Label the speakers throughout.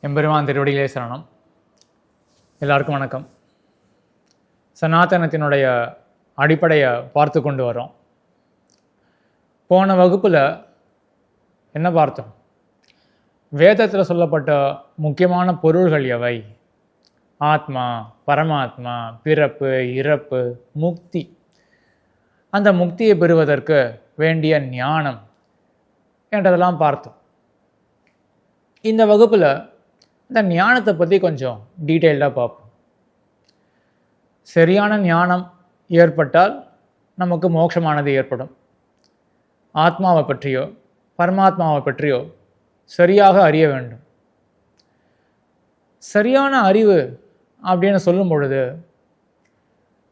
Speaker 1: எம்பெருமான் திருவடிகளே சரணம். எல்லாருக்கும் வணக்கம். சனாதனத்தினுடைய அடிப்படையை பார்த்து கொண்டு வரோம். போன வகுப்பில் என்ன பார்த்தோம்? வேதத்தில் சொல்லப்பட்ட முக்கியமான பொருள்கள் எவை? ஆத்மா, பரமாத்மா, பிறப்பு, இறப்பு, முக்தி. அந்த முக்தியை பெறுவதற்கு வேண்டிய ஞானம் என்றதெல்லாம் பார்த்தோம். இந்த வகுப்பில் இந்த ஞானத்தை பற்றி கொஞ்சம் டீட்டெயில்டாக பார்ப்போம். சரியான ஞானம் ஏற்பட்டால் நமக்கு மோட்சமானது ஏற்படும். ஆத்மாவை பற்றியோ பரமாத்மாவை பற்றியோ சரியாக அறிய வேண்டும். சரியான அறிவு அப்படின்னு சொல்லும் பொழுது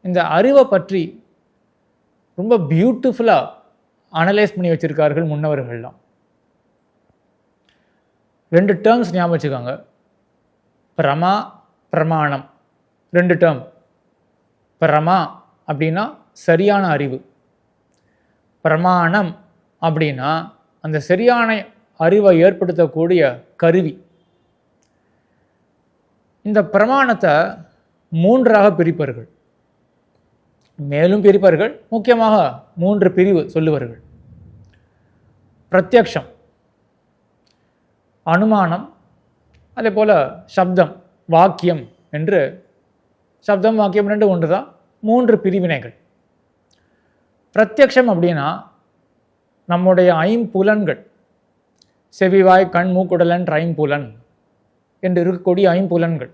Speaker 1: இந்த அறிவை பற்றி ரொம்ப பியூட்டிஃபுல்லாக அனலைஸ் பண்ணி வச்சுருக்கார்கள் முன்னவர்கள்லாம். 2 டேர்ம்ஸ் ஞாபகம் வச்சுக்கோங்க. பிரமா, பிரமாணம். 2 டேர்ம். பிரமா அப்படின்னா சரியான அறிவு, பிரமாணம் அப்படின்னா அந்த சரியான அறிவை ஏற்படுத்தக்கூடிய கருவி. இந்த பிரமாணத்தை 3ஆக பிரிப்பார்கள், மேலும் பிரிப்பார்கள். முக்கியமாக 3 பிரிவு சொல்லுவார்கள். பிரத்யக்ஷம், அனுமானம், அதே போல் சப்தம், வாக்கியம் என்று சப்தம் வாக்கியம் 2 ஒன்று தான். 3 பிரிவினைகள். பிரத்யக்ஷம் அப்படின்னா நம்முடைய ஐம்புலன்கள், செவிவாய் கண் மூக்குடலன் ஐம்புலன் என்று இருக்கக்கூடிய ஐம்புலன்கள்.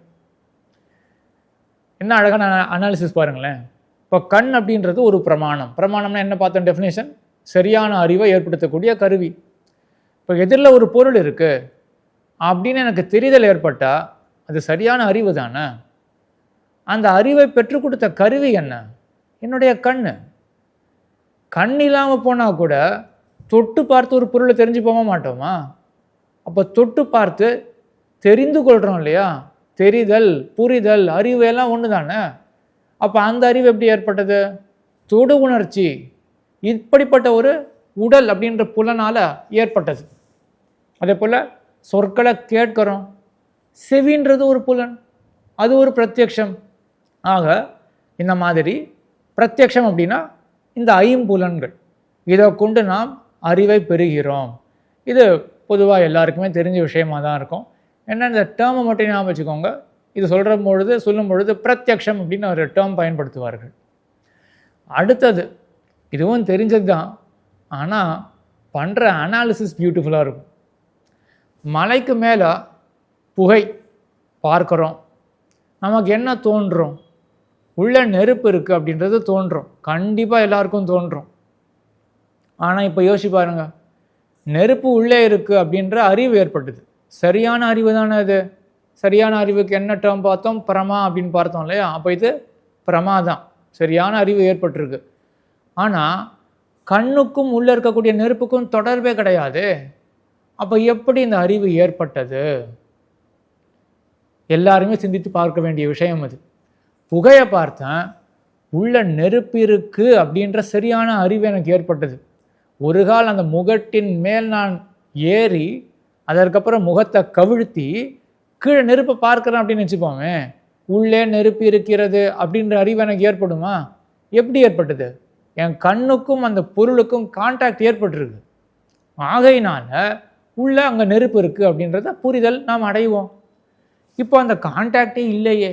Speaker 1: என்ன அழகான அனாலிசிஸ் பாருங்களேன். இப்போ கண் அப்படின்றது ஒரு பிரமாணம். பிரமாணம்னா என்ன பார்த்தோம்? டெஃபினேஷன், சரியான அறிவை ஏற்படுத்தக்கூடிய கருவி. இப்போ எதிரில் ஒரு பொருள் இருக்குது அப்படின்னு எனக்கு தெரிதல் ஏற்பட்டால் அது சரியான அறிவு தானே. அந்த அறிவை பெற்றுக் கொடுத்த கருவி என்ன? என்னுடைய கண். கண் இல்லாமல் போனால் கூட தொட்டு பார்த்து ஒரு பொருளை தெரிஞ்சு போக மாட்டோமா? அப்போ தொட்டு பார்த்து தெரிந்து கொள்கிறோம் இல்லையா? தெரிதல், புரிதல், அறிவு எல்லாம் ஒன்று தானே. அப்போ அந்த அறிவு எப்படி ஏற்பட்டது? தொடு உணர்ச்சி, இப்படிப்பட்ட ஒரு உடல் அப்படின்ற புலனால் ஏற்பட்டது. அதே போல் சொற்களை கேட்கிறோம், செவின்றது ஒரு புலன், அது ஒரு பிரத்யக்ஷம். ஆக இந்த மாதிரி பிரத்யக்ஷம் அப்படின்னா இந்த ஐம்புலன்கள், இதை கொண்டு நாம் அறிவை பெறுகிறோம். இது பொதுவாக எல்லாருக்குமே தெரிஞ்ச விஷயமாக தான் இருக்கும். ஏன்னா இந்த டேர்மை மட்டும் ஞாபகம் வச்சுக்கோங்க. இது சொல்லும் பொழுது பிரத்யக்ஷம் அப்படின்னு ஒரு டேர்ம் பயன்படுத்துவார்கள். அடுத்தது, இதுவும் தெரிஞ்சது தான், ஆனால் பண்ணுற அனாலிசிஸ் பியூட்டிஃபுல்லாக இருக்கும். மலைக்கு மேலே புகை பார்க்குறோம், நமக்கு என்ன தோன்றும்? உள்ள நெருப்பு இருக்குது அப்படின்றது தோன்றும். கண்டிப்பாக எல்லாருக்கும் தோன்றும். ஆனால் இப்போ யோசிச்சு பாருங்க, நெருப்பு உள்ளே இருக்குது அப்படின்ற அறிவு ஏற்பட்டது. சரியான அறிவு தானே அது. சரியான அறிவுக்கு என்ன டேர்ம் பார்த்தோம்? பிரமா அப்படின்னு பார்த்தோம் இல்லையா? அப்போ இது பிரமா தான், சரியான அறிவு ஏற்பட்டிருக்கு. ஆனால் கண்ணுக்கும் உள்ளே இருக்கக்கூடிய நெருப்புக்கும் தொடர்பே கிடையாது. அப்போ எப்படி இந்த அறிவு ஏற்பட்டது? எல்லாருமே சிந்தித்து பார்க்க வேண்டிய விஷயம் அது. புகையை பார்த்தேன், உள்ள நெருப்பு இருக்கு அப்படின்ற சரியான அறிவு எனக்கு ஏற்பட்டது. ஒரு கால் அந்த முகட்டின் மேல் நான் ஏறி அதற்கப்புறம் முகத்தை கவிழ்த்தி கீழே நெருப்பை பார்க்குறேன் அப்படின்னு வச்சுப்போமே, உள்ளே நெருப்பு இருக்கிறது அப்படின்ற அறிவு எனக்கு ஏற்படுமா? எப்படி ஏற்பட்டது? என் கண்ணுக்கும் அந்த பொருளுக்கும் கான்டாக்ட் ஏற்பட்டிருக்கு. ஆகையினால உள்ள அங்கே நெருப்பு இருக்குது அப்படின்றத புரிதல் நாம் அடைவோம். இப்போ அந்த கான்டாக்டே இல்லையே,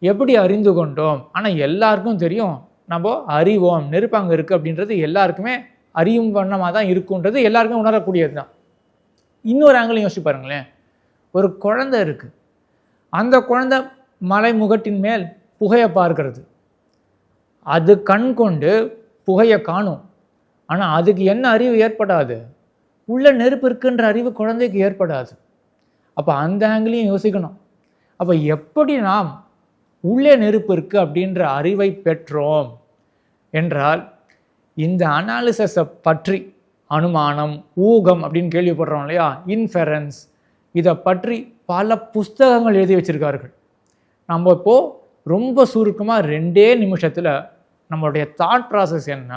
Speaker 1: எப்படி அறிந்து கொண்டோம்? ஆனால் எல்லாருக்கும் தெரியும், நம்ம அறிவோம், நெருப்பு அங்கே இருக்குது அப்படின்றது எல்லாருக்குமே அறியும் வண்ணமாக தான் இருக்குன்றது எல்லாருக்குமே உணரக்கூடியது தான். இன்னொரு ஆங்கிளையும் யோசிச்சு பாருங்களேன். ஒரு குழந்தை இருக்குது, அந்த குழந்தை மலை முகட்டின் மேல் புகையை பார்க்கிறது. அது கண் கொண்டு புகையை காணும், ஆனால் அதுக்கு என்ன அறிவு ஏற்படாது? உள்ள நெருப்பு இருக்குன்ற அறிவு குழந்தைக்கு ஏற்படாது. அப்போ அந்த ஆங்கிளையும் யோசிக்கணும். அப்போ எப்படி நாம் உள்ளே நெருப்பு இருக்குது அப்படின்ற அறிவை பெற்றோம் என்றால், இந்த அனாலிசிஸை பற்றி அனுமானம், ஊகம் அப்படின்னு கேள்விப்படுறோம் இல்லையா? இன்ஃபெரன்ஸ், இதை பற்றி பல புஸ்தகங்கள் எழுதி வச்சிருக்கார்கள். நம்ம இப்போது ரொம்ப சுருக்கமாக 2 நிமிஷத்தில் நம்மளுடைய தாட் ப்ராசஸ் என்ன,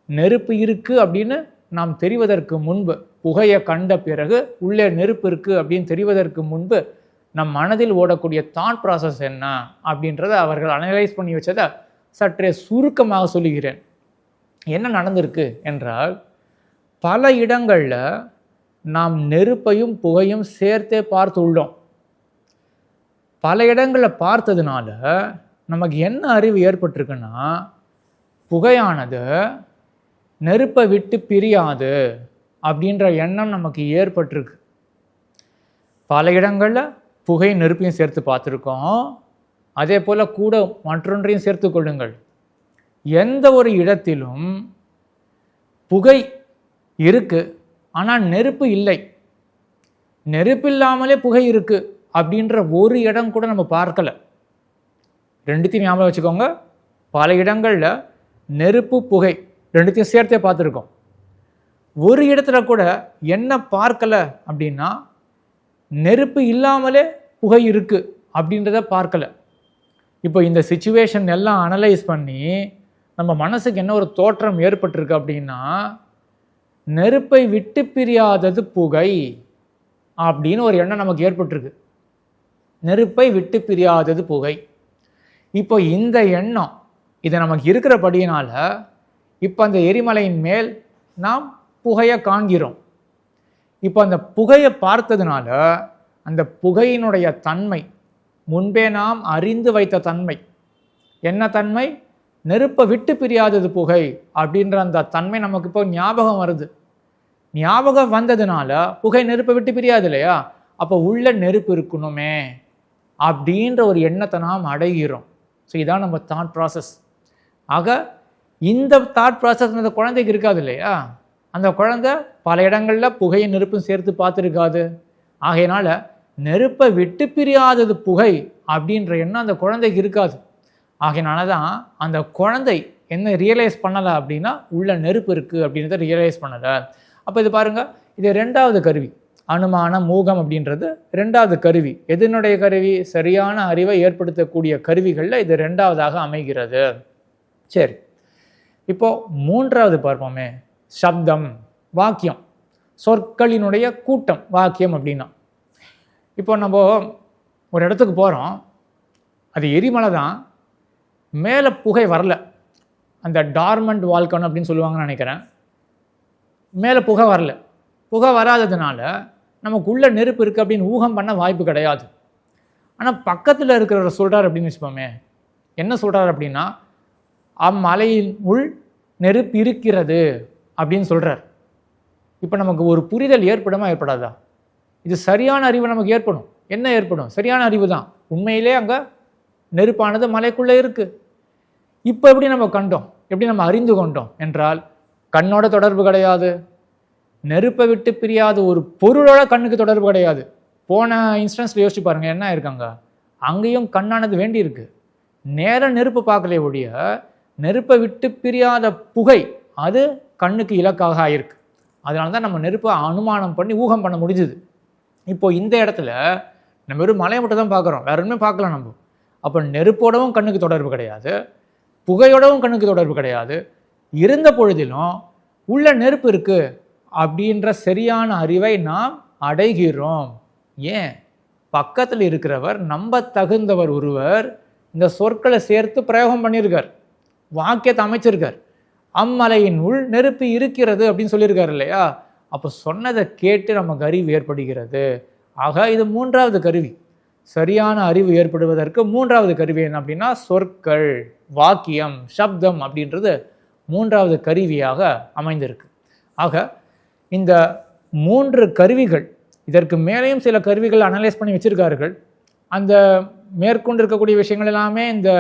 Speaker 1: நெருப்பு இருக்குது அப்படின்னு நாம் தெரிவதற்கு முன்பு புகையை கண்ட பிறகு உள்ளே நெருப்பு இருக்குது அப்படின்னு தெரிவதற்கு முன்பு நம் மனதில் ஓடக்கூடிய தாட் ப்ராசஸ் என்ன அப்படின்றத அவர்கள் அனலைஸ் பண்ணி வச்சதை சற்றே சுருக்கமாக சொல்லுகிறேன். என்ன நடந்திருக்கு என்றால், பல இடங்களில் நாம் நெருப்பையும் புகையும் சேர்த்தே பார்த்துள்ளோம். பல இடங்களில் பார்த்ததுனால நமக்கு என்ன அறிவு ஏற்பட்டிருக்குன்னா, புகையானது நெருப்பை விட்டு பிரியாது அப்படின்ற எண்ணம் நமக்கு ஏற்பட்டிருக்கு. பல இடங்களில் புகை நெருப்பையும் சேர்த்து பார்த்துருக்கோம். அதே போல் கூட மற்றொன்றையும் சேர்த்து கொள்ளுங்கள். எந்த ஒரு இடத்திலும் புகை இருக்கு, ஆனால் நெருப்பு இல்லை, நெருப்பு இல்லாமலே புகை இருக்கு அப்படின்ற ஒரு இடம் கூட நம்ம பார்க்கல. ரெண்டுத்தையும் ஞாபகம் வச்சுக்கோங்க. பல இடங்களில் நெருப்பு புகை ரெண்டுத்தையும் சேர்த்தே பார்த்துருக்கோம். ஒரு இடத்துல கூட என்ன பார்க்கல அப்படின்னா, நெருப்பு இல்லாமலே புகை இருக்கு அப்படின்றத பார்க்கல. இப்போ இந்த சிச்சுவேஷன் எல்லாம் அனலைஸ் பண்ணி நம்ம மனசுக்கு என்ன ஒரு தோற்றம் ஏற்பட்டிருக்கு அப்படின்னா, நெருப்பை விட்டு பிரியாதது புகை அப்படின்னு ஒரு எண்ணம் நமக்கு ஏற்பட்டிருக்கு. நெருப்பை விட்டு பிரியாதது புகை. இப்போ இந்த எண்ணம் இது நமக்கு இருக்கிறபடியினால இப்போ அந்த எரிமலையின் மேல் நாம் புகையை காண்கிறோம். இப்போ அந்த புகையை பார்த்ததுனால அந்த புகையினுடைய தன்மை, முன்பே நாம் அறிந்து வைத்த தன்மை என்ன தன்மை? நெருப்பை விட்டு பிரியாதது புகை அப்படின்ற அந்த தன்மை நமக்கு இப்போ ஞாபகம் வருது. ஞாபகம் வந்ததுனால புகை நெருப்பை விட்டு பிரியாது இல்லையா, அப்போ உள்ள நெருப்பு இருக்கணுமே அப்படின்ற ஒரு எண்ணத்தை நாம் அடைகிறோம். ஸோ இதான் நம்ம தாட் ப்ராசஸ். ஆக இந்த தாட் ப்ராசஸ் அந்த குழந்தைக்கு இருக்காது இல்லையா, அந்த குழந்தை பல இடங்களில் புகையை நெருப்பும் சேர்த்து பார்த்துருக்காது. ஆகையினால நெருப்பை விட்டு பிரியாதது புகை அப்படின்ற எண்ணம் அந்த குழந்தைக்கு இருக்காது. ஆகையினால தான் அந்த குழந்தை என்ன ரியலைஸ் பண்ணலை அப்படின்னா, உள்ள நெருப்பு இருக்குது அப்படின்றத ரியலைஸ் பண்ணலை. அப்போ இது பாருங்கள், இது ரெண்டாவது கருவி. அனுமானம், மூகம் அப்படின்றது ரெண்டாவது கருவி. எதனுடைய கருவி? சரியான அறிவை ஏற்படுத்தக்கூடிய கருவிகளில் இது ரெண்டாவதாக அமைகிறது. சரி, இப்போ மூன்றாவது பார்ப்போமே, சப்தம், வாக்கியம், சொற்களினுடைய கூட்டம் வாக்கியம் அப்படின்னா. இப்போ நம்ம ஒரு இடத்துக்கு போகிறோம், அது எரிமலை தான், மேலே புகை வரல, அந்த டார்மண்ட் வால்கன் அப்படின்னு சொல்லுவாங்கன்னு நினைக்கிறேன். மேலே புகை வரல. புகை வராததுனால நமக்கு உள்ள நெருப்பு இருக்குது அப்படின்னு ஊகம் பண்ண வாய்ப்பு கிடையாது. ஆனால் பக்கத்தில் இருக்கிறவர் சொல்கிறார் அப்படின்னு வச்சுப்போமே, என்ன சொல்கிறார் அப்படின்னா, அம்மலையின் உள் நெருப்பு இருக்கிறது அப்படின்னு சொல்கிறார். இப்போ நமக்கு ஒரு புரிதல் ஏற்படுமா ஏற்படாதா? இது சரியான அறிவு நமக்கு ஏற்படும். என்ன ஏற்படும்? சரியான அறிவு தான். உண்மையிலே அங்கே நெருப்பானது மலைக்குள்ளே இருக்குது. இப்போ எப்படி நம்ம கண்டோம், எப்படி நம்ம அறிந்து கொண்டோம் என்றால், கண்ணோட தொடர்பு கிடையாது, நெருப்பை விட்டு பிரியாத ஒரு பொருளோட கண்ணுக்கு தொடர்பு கிடையாது. போன இன்ஸ்டன்ஸில் யோசிச்சு பாருங்கள், என்ன இருக்காங்க, அங்கேயும் கண்ணானது வேண்டி இருக்கு. நேர நெருப்பு பார்க்கலே ஒழிய நெருப்பை விட்டு பிரியாத புகை அது கண்ணுக்கு இலக்காக ஆயிருக்கு. அதனால தான் நம்ம நெருப்பை அனுமானம் பண்ணி ஊகம் பண்ண முடிஞ்சுது. இப்போ இந்த இடத்துல நம்ம வெறும் மலையை மட்டும் தான் பார்க்குறோம், வேற ஒன்றுமே பார்க்கலாம் நம்ம. அப்போ நெருப்போடவும் கண்ணுக்கு தொடர்பு கிடையாது, புகையோடவும் கண்ணுக்கு தொடர்பு கிடையாது. இருந்த பொழுதிலும் உள்ள நெருப்பு இருக்கு அப்படின்ற சரியான அறிவை நாம் அடைகிறோம். ஏன்? பக்கத்தில் இருக்கிறவர் நம்ப தகுந்தவர் ஒருவர் இந்த சொற்களை சேர்த்து பிரயோகம் பண்ணியிருக்கார், வாக்கியத்தை அமைச்சிருக்கார். அம்மலையின் உள் நெருப்பு இருக்கிறது அப்படின்னு சொல்லியிருக்காரு இல்லையா, அப்போ சொன்னதை கேட்டு நமக்கு அறிவு ஏற்படுகிறது. ஆக இது மூன்றாவது கருவி. சரியான அறிவு ஏற்படுவதற்கு மூன்றாவது கருவி என்ன அப்படின்னா, சொற்கள், வாக்கியம், சப்தம் அப்படின்றது மூன்றாவது கருவியாக அமைந்திருக்கு. ஆக இந்த மூன்று கருவிகள், இதற்கு மேலேயும் சில கருவிகள் அனலைஸ் பண்ணி வச்சிருக்கார்கள். அந்த மேற்கொண்டு இருக்கக்கூடிய விஷயங்கள் எல்லாமே இந்த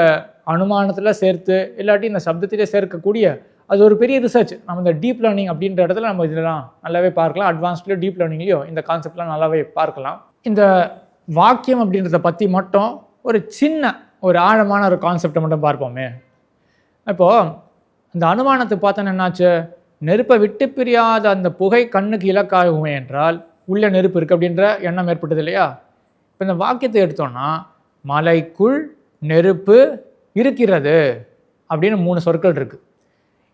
Speaker 1: அனுமானத்தில் சேர்த்து, இல்லாட்டி இந்த சப்தத்திலே சேர்க்கக்கூடிய, அது ஒரு பெரிய ரிசர்ச். நம்ம இந்த டீப் லேர்னிங் அப்படின்ற இடத்துல நம்ம இதெல்லாம் நல்லாவே பார்க்கலாம். அட்வான்ஸ்லேயும் டீப் லேர்னிங்லேயும் இந்த கான்செப்ட்லாம் நல்லாவே பார்க்கலாம். இந்த வாக்கியம் அப்படின்றத பற்றி மட்டும் ஒரு சின்ன ஒரு ஆழமான ஒரு கான்செப்டை மட்டும் பார்ப்போமே. இப்போது அந்த அனுமானத்தை பார்த்தோன்னா என்னாச்சு, நெருப்பை விட்டு பிரியாத அந்த புகை கண்ணுக்கு இலக்காகுமே என்றால் உள்ள நெருப்பு இருக்குது அப்படின்ற எண்ணம் ஏற்பட்டது இல்லையா. இப்போ இந்த வாக்கியத்தை எடுத்தோன்னா, மலைக்குள் நெருப்பு இருக்கிறது அப்படின்னு 3 சொற்கள் இருக்குது.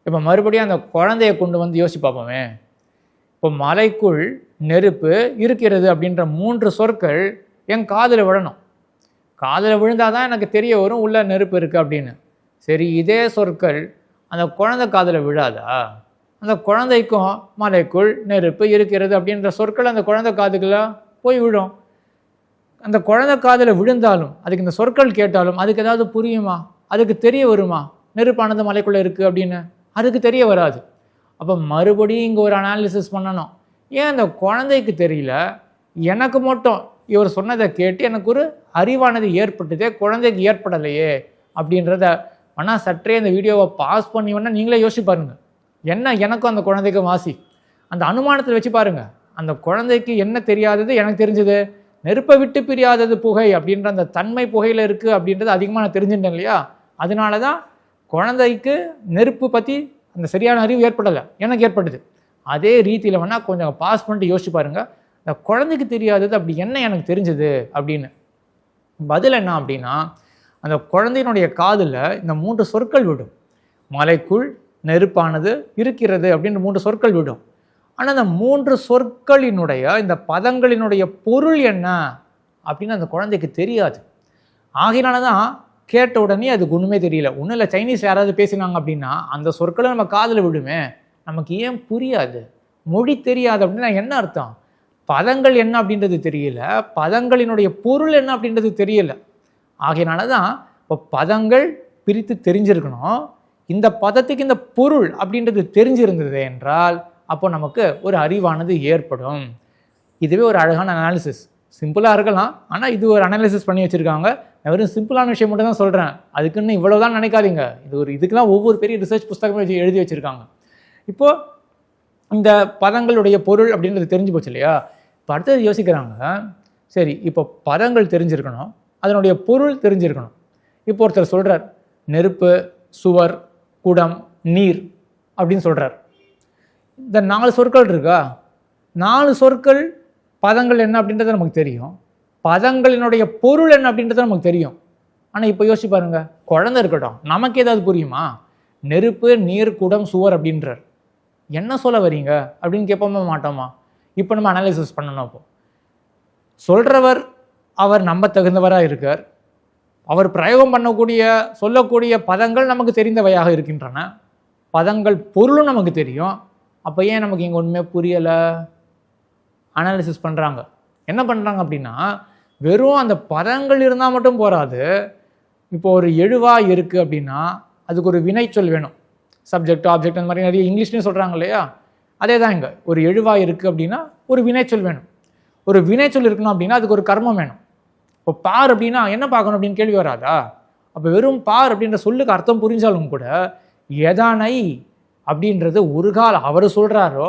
Speaker 1: இப்போ மறுபடியும் அந்த குழந்தையை கொண்டு வந்து யோசிச்சு பார்ப்போமே. இப்போ மலைக்குள் நெருப்பு இருக்கிறது அப்படின்ற 3 சொற்கள் என் காதில் விழணும். காதில் விழுந்தாதான் எனக்கு தெரிய வரும் உள்ள நெருப்பு இருக்குது அப்படின்னு. சரி, இதே சொற்கள் அந்த குழந்தை காதில் விழாதா? அந்த குழந்தைக்கும் மலைக்குள் நெருப்பு இருக்கிறது அப்படின்ற சொற்கள் அந்த குழந்தை காதுக்குள்ள போய் விழும். அந்த குழந்தை காதில் விழுந்தாலும் அதுக்கு இந்த சொற்கள் கேட்டாலும் அதுக்கு ஏதாவது புரியுமா? அதுக்கு தெரிய வருமா நெருப்பானது மலைக்குள்ளே இருக்குது அப்படின்னு? அதுக்கு தெரிய வராது. அப்போ மறுபடியும் இங்கே ஒரு அனாலிசிஸ் பண்ணணும். ஏன் அந்த குழந்தைக்கு தெரியல, எனக்கு மட்டும் இவர் சொன்னதை கேட்டு எனக்கு ஒரு அறிவானது ஏற்பட்டதே, குழந்தைக்கு ஏற்படலையே அப்படின்றத ஆனால் சற்றே இந்த வீடியோவை பாஸ் பண்ணி வேணால் நீங்களே யோசிச்சு பாருங்கள். என்ன எனக்கும் அந்த குழந்தைக்கும் வாசி, அந்த அனுமானத்தில் வச்சு பாருங்கள். அந்த குழந்தைக்கு என்ன தெரியாதது எனக்கு தெரிஞ்சது, நெருப்பை விட்டு பிரியாதது புகை அப்படின்ற அந்த தன்மை புகையில் இருக்குது அப்படின்றது அதிகமாக நான் தெரிஞ்சுட்டேன் இல்லையா? அதனால தான் குழந்தைக்கு நெருப்பு பற்றி அந்த சரியான அறிவு ஏற்படலை, எனக்கு ஏற்படுது. அதே ரீதியில் வேணால் கொஞ்சம் பாஸ் பண்ணிட்டு யோசிச்சு பாருங்கள், இந்த குழந்தைக்கு தெரியாதது அப்படி என்ன எனக்கு தெரிஞ்சது அப்படின்னு. பதில் என்ன அப்படின்னா, அந்த குழந்தையினுடைய காதில் இந்த 3 சொற்கள் விடும். மலைக்குள் நெருப்பானது இருக்கிறது அப்படின்னு 3 சொற்கள் விடும். ஆனால் அந்த 3 சொற்களினுடைய இந்த பதங்களினுடைய பொருள் என்ன அப்படின்னு அந்த குழந்தைக்கு தெரியாது. ஆகையினால தான் கேட்ட உடனே அதுக்கு ஒன்றுமே தெரியல. ஒன்றும் இல்லை, சைனீஸ் யாராவது பேசினாங்க அப்படின்னா அந்த சொற்களை நம்ம காதில் விடுமே, நமக்கு ஏன் புரியாது? மொழி தெரியாது அப்படின்னா என்ன அர்த்தம்? பதங்கள் என்ன அப்படின்றது தெரியல, பதங்களினுடைய பொருள் என்ன அப்படின்றது தெரியல. ஆகையினால தான் இப்போ பதங்கள் பிரித்து தெரிஞ்சிருக்கணும். இந்த பதத்துக்கு இந்த பொருள் அப்படின்றது தெரிஞ்சிருந்தது என்றால் அப்போ நமக்கு ஒரு அறிவானது ஏற்படும். இதுவே ஒரு அழகான அனாலிசிஸ். சிம்பிளாக இருக்கலாம், ஆனால் இது ஒரு அனாலிசிஸ் பண்ணி வச்சுருக்காங்க. நான் வெறும் சிம்பிளான விஷயம் மட்டும் தான் சொல்கிறேன், அதுக்குன்னு இவ்வளோதான் நினைக்காதீங்க. இதுக்கெல்லாம் ஒவ்வொரு பெரிய ரிசர்ச் புஸ்தகமே எழுதி வச்சுருக்காங்க. இப்போது இந்த பதங்களுடைய பொருள் அப்படின்றது தெரிஞ்சு போச்சு இல்லையா? இப்போ அடுத்தது யோசிக்கிறாங்க, சரி இப்போ பதங்கள் தெரிஞ்சிருக்கணும், அதனுடைய பொருள் தெரிஞ்சிருக்கணும். இப்போ ஒருத்தர் சொல்கிறார் நெருப்பு, சுவர், குடம், நீர் அப்படின்னு சொல்கிறார். இந்த 4 சொற்கள் இருக்கா, 4 சொற்கள் பதங்கள் என்ன அப்படின்றது நமக்கு தெரியும், பதங்களினுடைய பொருள் என்ன அப்படின்றது நமக்கு தெரியும். ஆனால் இப்போ யோசிச்சு பாருங்க, குழந்தை இருக்கட்டும், நமக்கு ஏதாவது புரியுமா? நெருப்பு, நீர், குடம், சுவர் அப்படின்றார். என்ன சொல்ல வரீங்க அப்படின்னு கேட்போமா மாட்டோமா? இப்போ நம்ம அனாலிசிஸ் பண்ணணும். அப்போ சொல்கிறவர் அவர் நம்ப தகுந்தவராக இருக்கார், அவர் பிரயோகம் பண்ணக்கூடிய சொல்லக்கூடிய பதங்கள் நமக்கு தெரிந்தவையாக இருக்கின்றன, பதங்கள் பொருளும் நமக்கு தெரியும். அப்போ ஏன் நமக்கு இங்கே ஒன்றுமே புரியலை? அனாலிசிஸ் பண்ணுறாங்க. என்ன பண்ணுறாங்க அப்படின்னா, வெறும் அந்த பதங்கள் இருந்தால் மட்டும் போராது. இப்போ ஒரு எழுவா இருக்குது அப்படின்னா அதுக்கு ஒரு வினைச்சொல் வேணும். சப்ஜெக்ட், ஆப்ஜெக்ட் அந்த மாதிரி நிறைய இங்கிலீஷ்லேயும் சொல்கிறாங்க இல்லையா? அதே தான் இங்கே ஒரு எழுவா இருக்குது அப்படின்னா ஒரு வினைச்சொல் வேணும். ஒரு வினைச்சொல் இருக்கணும் அப்படின்னா அதுக்கு ஒரு கர்மம் வேணும். இப்போ பார் அப்படின்னா என்ன பார்க்கணும் அப்படின்னு கேள்வி வராதா? அப்போ வெறும் பார் அப்படின்ற சொல்லுக்கு அர்த்தம் புரிஞ்சாலும் கூட எதானை அப்படின்றது ஒரு கால் அவர் சொல்கிறாரோ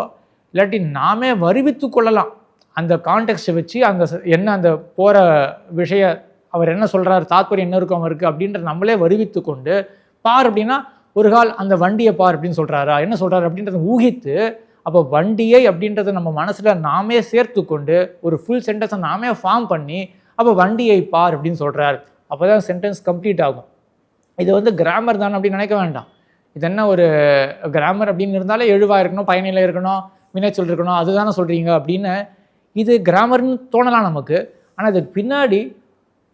Speaker 1: இல்லாட்டி நாமே வருவித்து கொள்ளலாம். அந்த கான்டெக்ஸ்ட்டை வச்சு அந்த என்ன அந்த போகிற விஷய அவர் என்ன சொல்கிறார், தாத்பரியம் என்ன இருக்கும் அவருக்கு அப்படின்றத நம்மளே வருவித்து கொண்டு பார் அப்படின்னா ஒரு கால் அந்த வண்டியை பார் அப்படின்னு சொல்கிறாரா, என்ன சொல்கிறாரு அப்படின்றத ஊகித்து அப்போ வண்டியை அப்படின்றத நம்ம மனசில் நாமே சேர்த்து கொண்டு ஒரு ஃபுல் சென்டென்ஸை நாமே ஃபார்ம் பண்ணி அப்போ வண்டியை பார் அப்படின்னு சொல்கிறார். அப்போ தான் சென்டென்ஸ் கம்ப்ளீட் ஆகும். இது கிராமர் தானே அப்படின்னு நினைக்க வேண்டாம். இது என்ன ஒரு கிராமர் அப்படின்னு இருந்தாலே எழுவா இருக்கணும், பயனில இருக்கணும், வினைச்சொல் இருக்கணும், அதுதானே சொல்கிறீங்க அப்படின்னு இது கிராமர்னு தோணலாம் நமக்கு. ஆனால் அதுக்கு பின்னாடி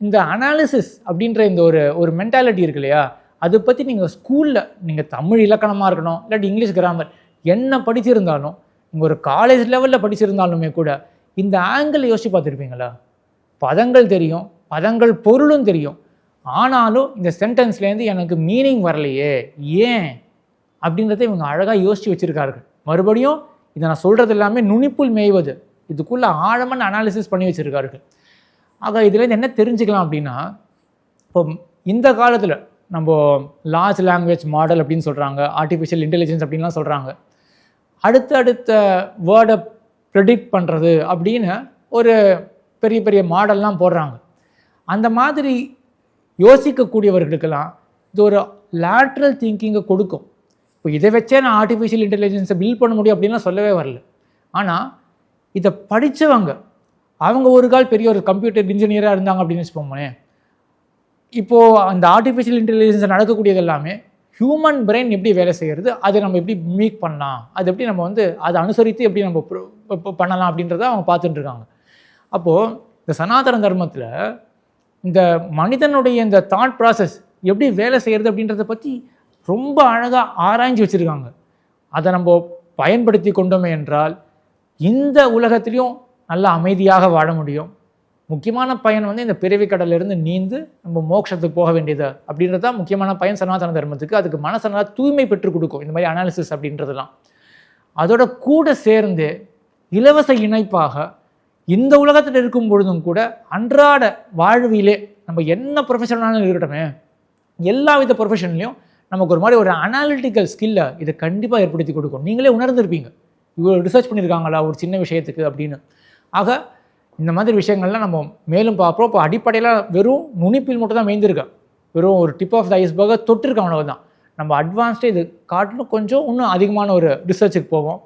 Speaker 1: இந்த அனாலிசிஸ் அப்படின்ற இந்த ஒரு மென்டாலிட்டி இருக்கு இல்லையா, அதை பற்றி நீங்கள் ஸ்கூலில் நீங்கள் தமிழ் இலக்கணமாக இருக்கணும் இல்லாட்டி இங்கிலீஷ் கிராமர் என்ன படிச்சிருந்தாலும், நீங்கள் ஒரு காலேஜ் லெவலில் படிச்சிருந்தாலுமே கூட இந்த ஆங்கிள் யோசிச்சு பார்த்துருப்பீங்களா? பதங்கள் தெரியும், பதங்கள் பொருளும் தெரியும், ஆனாலும் இந்த சென்டென்ஸ்லேருந்து எனக்கு மீனிங் வரலையே ஏன் அப்படின்றத இவங்க அழகாக யோசித்து வச்சுருக்கார்கள். மறுபடியும் இதை நான் சொல்கிறது எல்லாமே நுனிப்புள் மேய்வது, இதுக்குள்ளே ஆழமான அனாலிசிஸ் பண்ணி வச்சுருக்கார்கள். ஆக இதுலேருந்து என்ன தெரிஞ்சுக்கலாம் அப்படின்னா, இப்போ இந்த காலத்தில் நம்ம லார்ஜ் லாங்குவேஜ் மாடல் அப்படின்னு சொல்கிறாங்க, ஆர்டிஃபிஷியல் இன்டெலிஜென்ஸ் அப்படின்லாம் சொல்கிறாங்க. அடுத்த வேர்டை ப்ரெடிக்ட் பண்ணுறது அப்படின்னு ஒரு பெரிய பெரிய மாடல்லாம் போடுறாங்க. அந்த மாதிரி யோசிக்கக்கூடியவர்களுக்கெல்லாம் இது ஒரு லேட்ரல் திங்கிங்கை கொடுக்கும். இப்போ இதை வச்சே நான் ஆர்டிஃபிஷியல் இன்டெலிஜென்ஸை பில்ட் பண்ண முடியும் அப்படின்லாம் சொல்லவே வரல. ஆனால் இதை படித்தவங்க அவங்க ஒரு கால் பெரிய ஒரு கம்ப்யூட்டர் இன்ஜினியராக இருந்தாங்க அப்படின்னு வச்சுப்போங்களேன். இப்போது அந்த ஆர்டிஃபிஷியல் இன்டெலிஜென்ஸை நடக்கக்கூடியது எல்லாமே ஹியூமன் பிரெயின் எப்படி வேலை செய்கிறது, அதை நம்ம எப்படி மீக் பண்ணலாம், அது எப்படி நம்ம வந்து அதை அனுசரித்து எப்படி நம்ம பண்ணலாம் அப்படின்றத அவங்க பார்த்துட்டு இருக்காங்க. அப்போது இந்த சனாதன தர்மத்தில் இந்த மனிதனுடைய இந்த தாட் ப்ராசஸ் எப்படி வேலை செய்கிறது அப்படின்றத பற்றி ரொம்ப அழகாக ஆராய்ஞ்சு வச்சுருக்காங்க. அதை நம்ம பயன்படுத்தி கொண்டோமே என்றால் இந்த உலகத்திலையும் நல்ல அமைதியாக வாழ முடியும். முக்கியமான பயன் வந்து இந்த பிறவி கடலிலிருந்து நீந்து நம்ம மோட்சத்துக்கு போக வேண்டியது அப்படின்றது தான் முக்கியமான பயன் சனாதன தர்மத்துக்கு. அதுக்கு மனசை நல்லா தூய்மை பெற்றுக் கொடுக்கும் இந்த மாதிரி அனாலிசிஸ் அப்படின்றதுலாம். அதோட கூட சேர்ந்து இலவச இணைப்பாக இந்த உலகத்தில் இருக்கும் பொழுதும் கூட அன்றாட வாழ்விலே நம்ம என்ன ப்ரொஃபஷனாலும் இருக்கட்டுமே, எல்லா வித ப்ரொஃபஷன்லையும் நமக்கு ஒரு மாதிரி ஒரு அனாலிட்டிக்கல் ஸ்கில்லை இதை கண்டிப்பாக ஏற்படுத்தி கொடுக்கும். நீங்களே உணர்ந்திருப்பீங்க, இவ்வளோ ரிசர்ச் பண்ணியிருக்காங்களா ஒரு சின்ன விஷயத்துக்கு அப்படின்னு. ஆக இந்த மாதிரி விஷயங்கள்லாம் நம்ம மேலும் பார்ப்போம். இப்போ அடிப்படையில் வெறும் நுனிப்பில் மட்டும் தான் மேய்ந்திருக்கேன், வெறும் ஒரு டிப் ஆஃப் த ஐஸ்பர்கை தொட்டிருக்கேன், அவ்வளவுதான். நம்ம அட்வான்ஸ்டாக இது காட்டிலும் கொஞ்சம் இன்னும் அதிகமான ஒரு ரிசர்ச்சுக்கு போவோம்.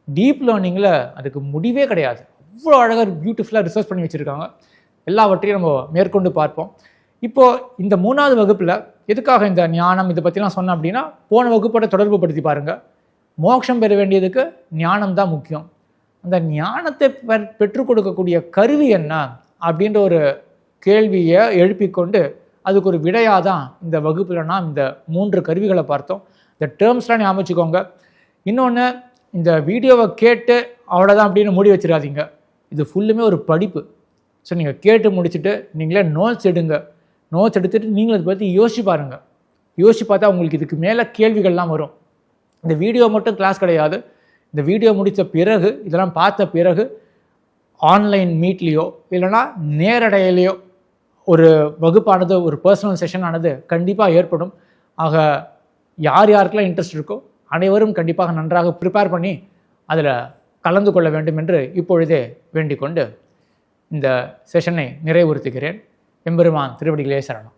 Speaker 1: டீப் லேர்னிங்கில் அதுக்கு முடிவே கிடையாது. அவ்வளோ அழகாக பியூட்டிஃபுல்லாக ரிசர்ச் பண்ணி வச்சுருக்காங்க. எல்லாவற்றையும் நம்ம மேற்கொண்டு பார்ப்போம். இப்போது இந்த 3வது வகுப்பில் எதுக்காக இந்த ஞானம் இதை பற்றிலாம் சொன்னேன் அப்படின்னா, போன வகுப்போட தொடர்பு படுத்தி பாருங்கள். மோட்சம் பெற வேண்டியதுக்கு ஞானம் தான் முக்கியம். அந்த ஞானத்தை பெற்றுக் கொடுக்கக்கூடிய கருவி என்ன அப்படின்ற ஒரு கேள்வியை எழுப்பிக்கொண்டு அதுக்கு ஒரு விடையாக தான் இந்த வகுப்பில் நான் இந்த 3 கருவிகளை பார்த்தோம். இந்த டேர்ம்ஸ்லாம் ஞாபகம் வச்சுக்கோங்க. இன்னொன்று, இந்த வீடியோவை கேட்டு அவ்வளோதான் அப்படின்னு மூடி வச்சிடாதீங்க. இது ஃபுல்லுமே ஒரு படிப்பு. ஸோ நீங்கள் கேட்டு முடிச்சுட்டு நீங்களே நோட்ஸ் எடுங்க. நோட்ஸ் எடுத்துகிட்டு நீங்களும் அதை பற்றி யோசிச்சு பாருங்கள். யோசிச்சு பார்த்தா உங்களுக்கு இதுக்கு மேலே கேள்விகள்லாம் வரும். இந்த வீடியோ மட்டும் கிளாஸ் கிடையாது. இந்த வீடியோ முடித்த பிறகு, இதெல்லாம் பார்த்த பிறகு ஆன்லைன் மீட்லேயோ இல்லைனா நேரடையிலையோ ஒரு வகுப்பானது, ஒரு பர்சனல் செஷன் ஆனது கண்டிப்பாக ஏற்படும். ஆக யார் யாருக்கெல்லாம் இன்ட்ரெஸ்ட் இருக்கோ அனைவரும் கண்டிப்பாக நன்றாக ப்ரிப்பேர் பண்ணி அதில் கலந்து கொள்ள வேண்டும் என்று இப்பொழுதே வேண்டிக் கொண்டு இந்த செஷனை நிறைவுறுத்துகிறேன். எம்பெருமான் திருவடிகளே சரணம்.